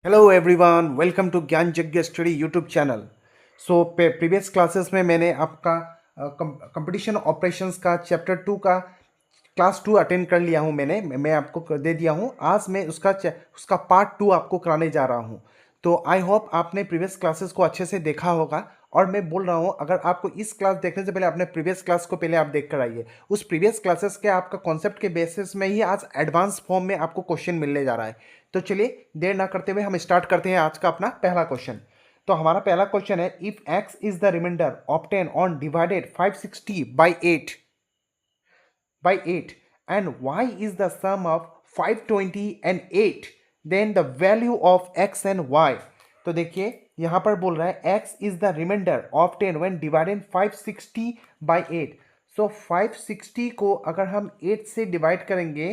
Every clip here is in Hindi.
हेलो एवरीवन, वेलकम टू ज्ञान यज्ञ study YouTube channel. Previous classes में मैंने आपका कंपटीशन ऑपरेशंस का चैप्टर 2 का क्लास 2 अटेंड कर लिया हूँ। मैं आपको दे दिया हूँ। आज मैं उसका पार्ट 2 आपको कराने जा रहा हूँ। तो आई होप आपने प्रीवियस क्लासेस को अच्छे से देखा होगा। और मैं बोल रहा हूँ, अगर आपको इस क्लास देखने से पहले आपने प्रीवियस क्लास को पहले आप देख कर आइए। उस प्रीवियस क्लासेस के आपका कॉन्सेप्ट के बेसिस में ही आज एडवांस फॉर्म में आपको क्वेश्चन मिलने जा रहा है। तो चलिए देर ना करते हुए हम स्टार्ट करते हैं आज का अपना पहला क्वेश्चन। तो हमारा पहला क्वेश्चन है, if x is the remainder obtain on divided 560 by 8 and y is the sum of 520 and 8, then the value of x and y। तो देखिए यहां पर बोल रहा है x is the remainder of 10 when divided 560 by 8। सो 560 को अगर हम 8 से डिवाइड करेंगे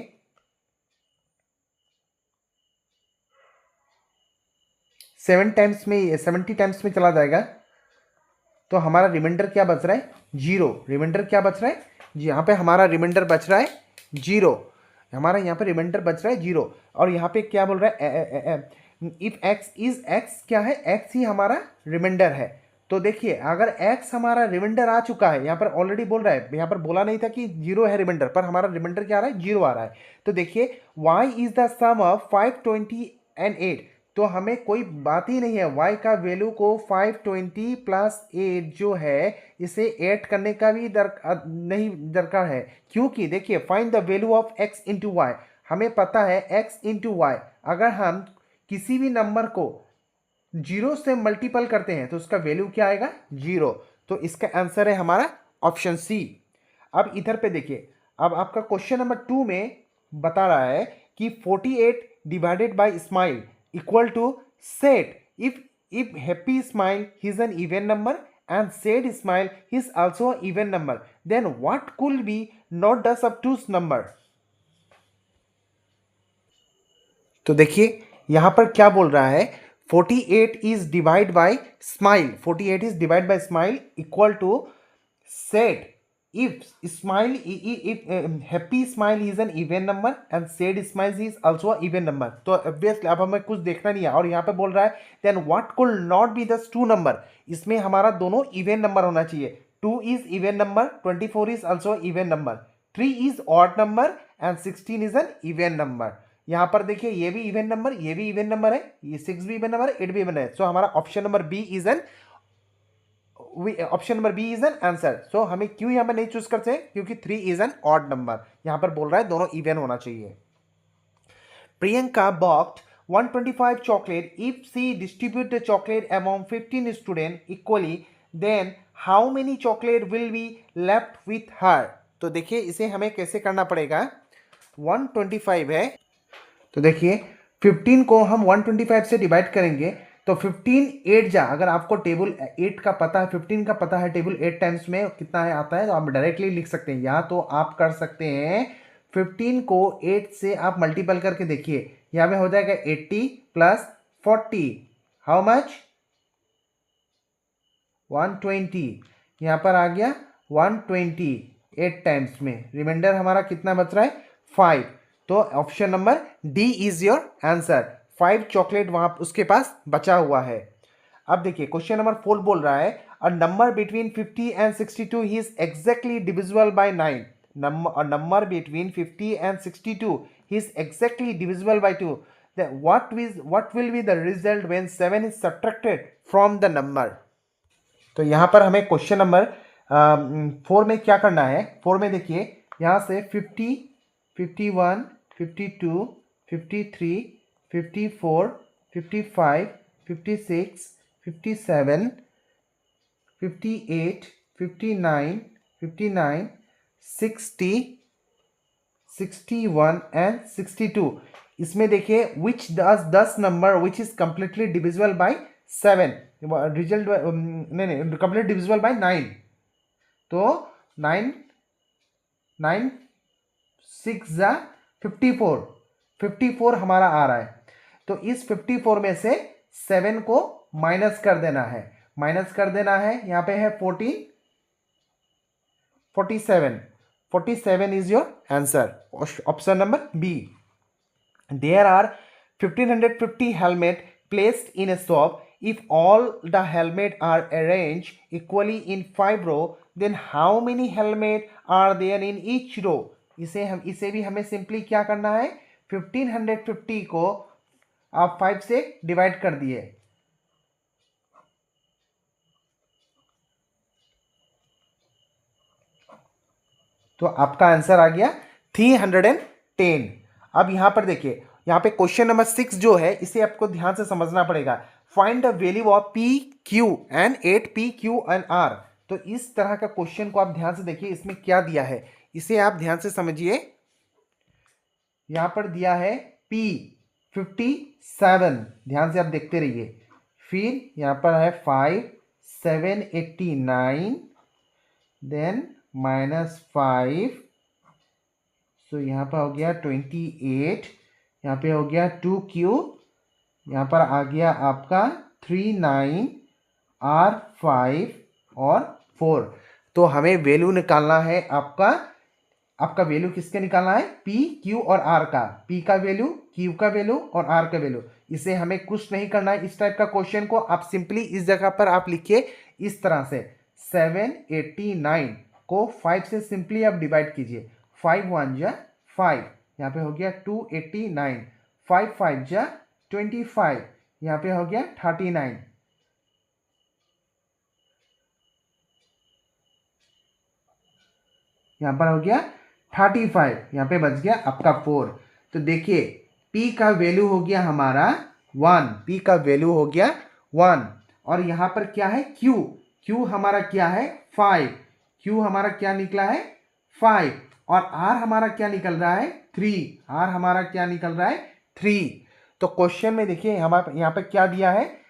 70 टाइम्स में चला जाएगा, तो हमारा रिमाइंडर क्या बच रहा है? जीरो। रिमाइंडर क्या बच रहा है? यहाँ पे हमारा रिमाइंडर बच रहा है जीरो। हमारा यहाँ पे रिमाइंडर बच रहा है जीरो। और यहाँ पे क्या बोल रहा है? इफ एक्स इज एक्स, क्या है? एक्स ही हमारा रिमाइंडर है। तो देखिए अगर x हमारा रिमाइंडर आ चुका है, यहाँ पर ऑलरेडी बोल रहा है, यहाँ पर बोला नहीं था कि जीरो है रिमाइंडर, पर हमारा रिमाइंडर क्या आ रहा है? जीरो आ रहा है। तो देखिए y is the sum of 520 and 8। तो हमें कोई बात ही नहीं है, y का वैल्यू को 520 प्लस 8 जो है इसे ऐड करने का भी नहीं दरकार है। क्योंकि देखिए find the value of x into y. हमें पता है x इंटू वाई, अगर हम किसी भी नंबर को जीरो से मल्टीपल करते हैं तो उसका वैल्यू क्या आएगा? जीरो। तो इसका आंसर है हमारा ऑप्शन सी। अब इधर पे देखिए, अब आपका क्वेश्चन नंबर 2 में बता रहा है कि 48 divided by smile equal to set if happy smile is an even number and sad smile is also an even number, then what could be not the substitute number? तो देखिए यहां पर क्या बोल रहा है, 48 is divided by smile, 48 is divided by smile equal to sad if happy smile is an even number and sad smile is also an even number। तो ऑब्वियसली अब हमें कुछ देखना नहीं है। और यहाँ पे बोल रहा है then what could not be the two number, इसमें हमारा दोनों इवन नंबर होना चाहिए। 2 is even number, 24 is also even number, 3 is odd number and 16 is an even number। यहाँ पर देखिए ये भी इवन नंबर, ये भी इवन नंबर है, ये 6 भी इवन नंबर है, 8 भी इवन है। सो हमारा option number B is an answer. So हमें क्यों यहाँ पर नहीं चूज करते? क्योंकि 3 इज एन ऑड नंबर। यहाँ पर बोल रहा है दोनों इवन होना चाहिए। Priyanka बॉक्ड 125 chocolate. If she distribute the chocolate among 15 students equally, then how many chocolate will be left with her? तो देखिए इसे हमें कैसे करना पड़ेगा। 125 है, तो देखिए 15 को हम 125 से डिवाइड करेंगे तो 15 8 जा, अगर आपको टेबल 8 का पता है, 15 का पता है, टेबल 8 टाइम्स में कितना है आता है, तो आप डायरेक्टली लिख सकते हैं। या तो आप कर सकते हैं 15 को 8 से आप मल्टीपल करके देखिए, यहाँ पे हो जाएगा 80 प्लस 40, हाउ मच? 120। यहाँ पर आ गया 120 8 टाइम्स में, रिमाइंडर हमारा कितना बच रहा है? 5। तो option number D is your answer. 5 chocolate वहां उसके पास बचा हुआ है। अब देखिए क्वेश्चन नंबर 4 बोल रहा है, a number between 50 and 62 is exactly divisible by 9। Number between 50 and 62 is exactly divisible by 2। what will be the result when 7 is subtracted from the number? तो यहाँ पर हमें क्वेश्चन नंबर 4 में क्या करना है। 4 में देखिए यहाँ से 50, 51, 52, 53, 54, 55, 56, 57, 58, 59, 59, 60, 61 एंड 62। इसमें देखिए विच दस number which is completely divisible by 7, result नहीं कंप्लीट डिविजिबल बाय 9। तो 9 9 6 जा 54, 54 हमारा आ रहा है। तो इस 54 में से 7 को माइनस कर देना है, माइनस कर देना है। यहाँ पे है 14, 47, 47 is your answer. Option number B. There are 1550 helmet placed in a shop, if all the helmet are arranged equally in 5 row, then how many helmet are there in each row? इसे भी हमें सिंपली क्या करना है, 1550 को आप 5 से डिवाइड कर दिए, तो आपका आंसर आ गया 310। अब यहां पर देखिए, यहां पे क्वेश्चन नंबर 6 जो है इसे आपको ध्यान से समझना पड़ेगा। Find the value of P Q and 8 P Q and R. तो इस तरह का क्वेश्चन को आप ध्यान से देखिए, इसमें क्या दिया है इसे आप ध्यान से समझिए। यहां पर दिया है P 57, ध्यान से आप देखते रहिए। फिर यहां पर है 5 789, देन -5, सो यहाँ पर हो गया 28, यहाँ पे हो गया 2Q, यहाँ पर आ गया आपका 39 R5 और 4। तो हमें वैल्यू निकालना है आपका वैल्यू किसके निकालना है, P Q और R का। P का वैल्यू, Q का वैल्यू और R का वैल्यू। इसे हमें कुछ नहीं करना है। इस टाइप का क्वेश्चन को आप सिंपली इस जगह पर आप लिखिए इस तरह से, 789 को 5 से सिंपली आप डिवाइड कीजिए। 5 1 जा 5, यहाँ पे हो गया 289, 5 5 जा 25, यहाँ पे हो गया 39, यहाँ पर हो गया 35, यहाँ पे बच गया आपका 4। तो देखिए P का वैल्यू हो गया हमारा 1, P का वैल्यू हो गया 1, और यहाँ पर क्या है Q हमारा क्या है 5, Q हमारा क्या निकला है 5, और R हमारा क्या निकल रहा है 3, R हमारा क्या निकल रहा है 3। तो क्वेश्चन में देखिए हमारे यहाँ पे क्या दिया है,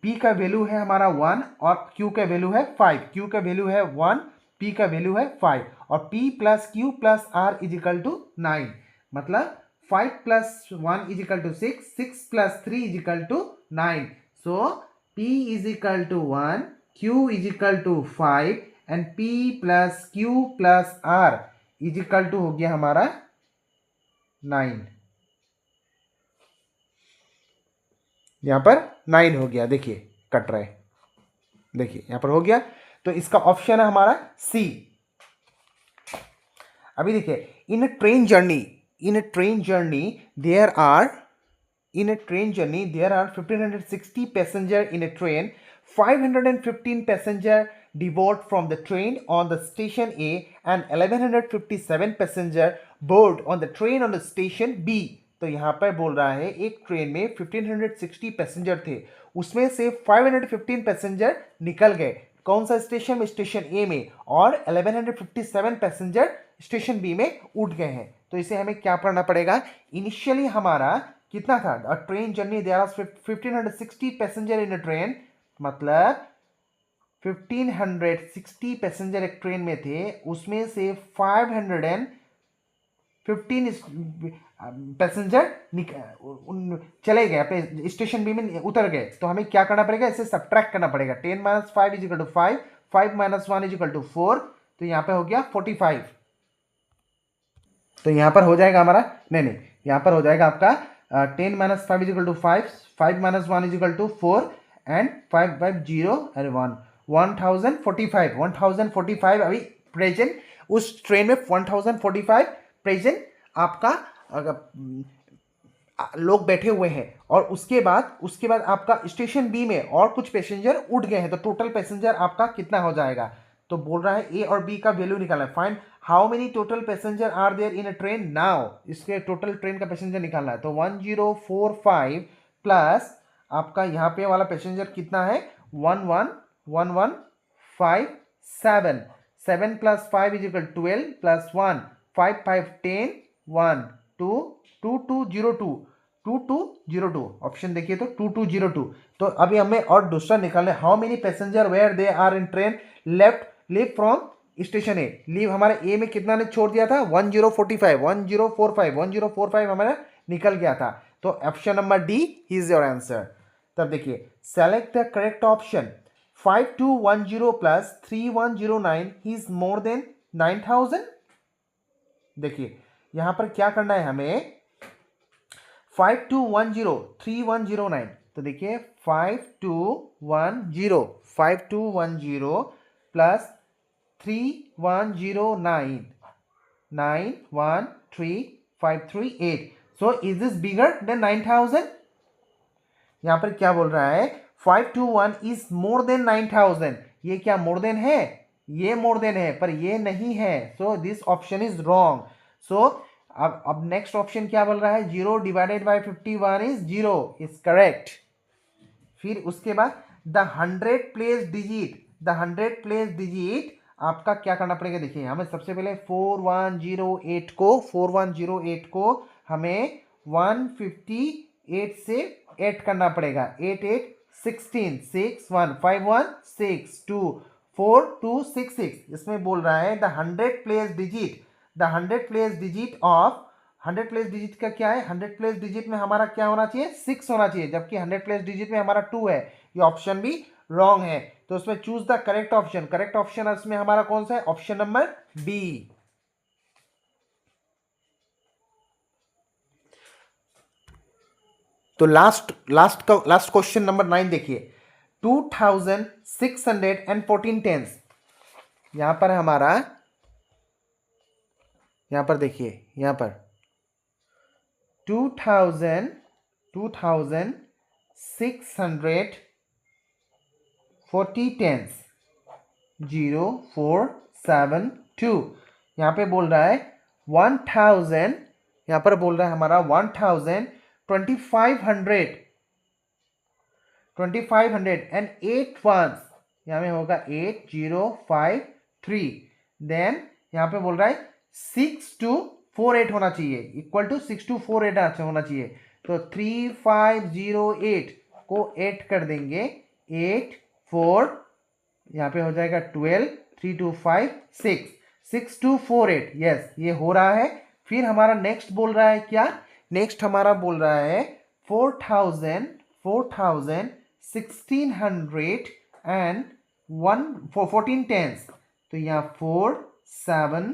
P का वैल्यू है हमारा 1 और Q का वैल्यू है 5, Q का वैल्यू है 1, P का वैल्यू है 5, और P plus Q plus R is equal to 9, मतलब 5 plus 1 is equal to 6, 6 plus 3 is equal to 9। So P is equal to 1, Q is equal to 5 and P plus Q plus R is equal to हो गया हमारा 9। यहां पर 9 हो गया, देखिए कट रहा है, देखिए यहां पर हो गया। तो इसका ऑप्शन है हमारा सी। अभी देखिए, in a train journey there are 1560 passenger in a train, 515 passenger deboard from the train on the station A and 1157 passenger board on the train on the station B। तो यहाँ पर बोल रहा है एक ट्रेन में 1560 पैसेंजर थे, उसमें से 515 पैसेंजर निकल गए, कौन सा स्टेशन में, स्टेशन ए में, और 1157 पैसेंजर स्टेशन बी में उठ गए हैं। तो इसे हमें क्या पढ़ना पड़ेगा, इनिशियली हमारा कितना था, a train journey there are 1560 passenger in a train, मतलब 1560 पैसेंजर एक ट्रेन में थे, उसमें से 515 पैसेंजर चले गए, अपने स्टेशन बी में उतर गए। तो हमें क्या करना पड़ेगा, इसे सब्ट्रैक्ट करना पड़ेगा। 10 minus 5 is equal to 5, 5 minus 1 is equal to 4, तो यहाँ पे हो गया 45। तो यहाँ पर हो जाएगा हमारा, नहीं यहाँ पर हो जाएगा आपका 10 minus 5 is equal to 5, 5 minus 1 is equal to 4 and 5 5 0 अरे 1 1045 अभी प्रेजेंट उस ट्रेन में 1045 प्रेजेंट आपका लोग बैठे हुए हैं, और उसके बाद आपका स्टेशन बी में और कुछ पैसेंजर उठ गए हैं, तो टोटल पैसेंजर आपका कितना हो जाएगा। तो बोल रहा है ए और बी का वैल्यू निकालना है। Find how many total passenger are there in a train now, इसके टोटल ट्रेन का पैसेंजर निकालना है। तो 1045 प्लस आपका यहाँ पे वाला पैसेंजर कितना है 11157, 7 plus 5 is equal 12 plus 1 5 5 10 1 2 2202 option देखिए तो 2202। तो अभी हमें और दूसरा निकालना है, how many passenger where they are in train left leave from station A. Leave हमारे ए में कितना ने छोड़ दिया था 1045 हमारा निकल गया था। तो option number D is your answer. तब देखिए, select the correct option. 5210 plus 3109 is more than 9000। देखिए यहां पर क्या करना है हमें, 5210 3109 तो देखिए 5210 5210 plus 3109 913538. So is this bigger than 9000? यहां पर क्या बोल रहा है 521 इज मोर देन 9000. ये क्या मोर देन है? ये मोर देन है पर ये नहीं है. So this option is wrong. So अब नेक्स्ट ऑप्शन क्या बोल रहा है 0 divided by 51 is 0 is correct. फिर उसके बाद द 100 प्लेस डिजिट आपका क्या करना पड़ेगा. देखिए हमें सबसे पहले 4108 को हमें 158 से 8 करना पड़ेगा. 8 8 16 6 1 5 1 6 2 4 2 6 6. इसमें बोल रहा है द 100 प्लेस डिजिट का क्या है 100 प्लेस डिजिट में हमारा क्या होना चाहिए 6 होना चाहिए, जबकि 100 प्लेस डिजिट में हमारा 2 है. ये ऑप्शन भी रॉन्ग है. तो उसमें चूज द करेक्ट ऑप्शन इसमें हमारा कौन सा है ऑप्शन नंबर बी. तो लास्ट क्वेश्चन नंबर 9 देखिए 2614 टेंस. यहां पर हमारा यहां पर देखिए यहां पर 2640 टेंस 0472. यहां पे बोल रहा है 1000. यहां पर बोल रहा है हमारा 2500 एंड 8 वंस. यहां में होगा 8053. देन यहां पे बोल रहा है 6248 होना चाहिए, इक्वल टू 6248 होना चाहिए. तो 3508 को 8 कर देंगे 8 4 यहां पे हो जाएगा 12 3 2 5 6 6248. यस ये हो रहा है. फिर हमारा नेक्स्ट बोल रहा है क्या नेक्स्ट हमारा बोल रहा है 4000 1600 एंड 14 टेंस. तो यहाँ 4 7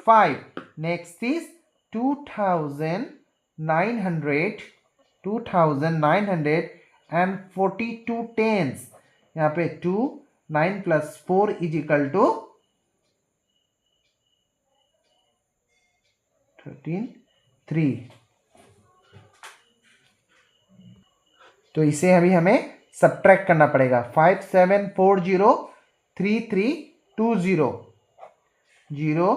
5. Next is 2900 and 42 tens. यहाँ पे 2 9 प्लस 4 इज इक्वल टू 13 3. तो इसे अभी हमें सब्ट्रैक्ट करना पड़ेगा. 5740 3320 0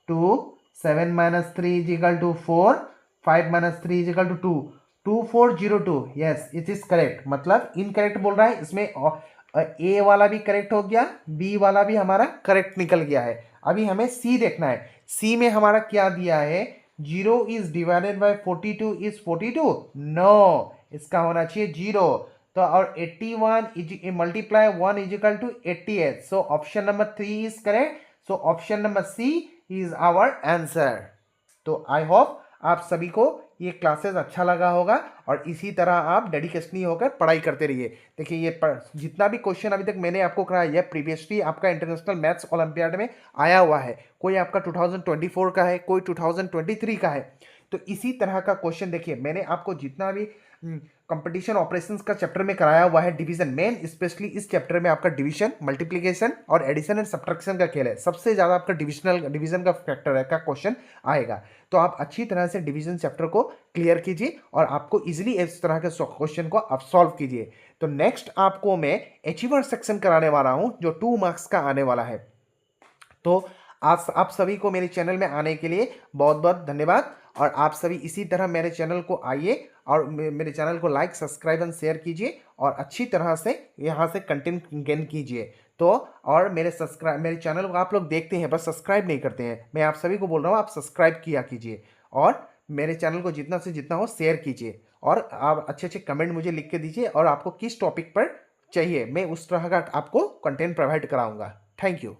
2 7 minus 3 is equal to 4 5 minus 3 is equal to 2 2402. Yes it is correct. मतलब इनकरेक्ट बोल रहा है इसमें ए वाला भी करेक्ट हो गया, बी वाला भी हमारा करेक्ट निकल गया है. अभी हमें सी देखना है. सी में हमारा क्या दिया है 0 is divided by 42 is 42. No इसका होना चाहिए 0. तो और 81 is multiply 1 is equal to 88. So option number 3 is correct. So option number C is our answer. तो आई होप आप सभी को ये क्लासेस अच्छा लगा होगा और इसी तरह आप डेडिकेशनली होकर पढ़ाई करते रहिए. देखिए ये जितना भी क्वेश्चन अभी तक मैंने आपको कराया यह प्रीवियसली आपका इंटरनेशनल मैथ्स ओलंपियाड में आया हुआ है. कोई आपका 2024 का है, कोई 2023 का है. तो इसी तरह का क्वेश्चन देखिए मैंने आपको जितना भी कंपटीशन ऑपरेशंस का चैप्टर में कराया हुआ है डिवीजन मेन स्पेशली इस चैप्टर में आपका डिवीजन मल्टीप्लिकेशन और एडिशन एंड सब्ट्रैक्शन का खेल है. सबसे ज़्यादा आपका डिवीजन का फैक्टर है का क्वेश्चन आएगा. तो आप अच्छी तरह से डिवीजन चैप्टर को क्लियर कीजिए और आपको इजीली इस तरह के क्वेश्चन को आप सॉल्व कीजिए. तो नेक्स्ट आपको मैं अचीवर सेक्शन कराने वाला हूँ जो 2 मार्क्स का आने वाला है. तो आप सभी को मेरे चैनल में आने के लिए बहुत बहुत धन्यवाद. और आप सभी इसी तरह मेरे चैनल को आइए और मेरे चैनल को लाइक सब्सक्राइब एंड शेयर कीजिए और अच्छी तरह से यहाँ से कंटेंट गेन कीजिए. तो और मेरे चैनल को आप लोग देखते हैं बस सब्सक्राइब नहीं करते हैं. मैं आप सभी को बोल रहा हूँ आप सब्सक्राइब किया कीजिए और मेरे चैनल को जितना से जितना हो शेयर कीजिए और आप अच्छे अच्छे कमेंट मुझे लिख के दीजिए और आपको किस टॉपिक पर चाहिए मैं उस तरह का आपको कंटेंट प्रोवाइड कराऊंगा. Thank you.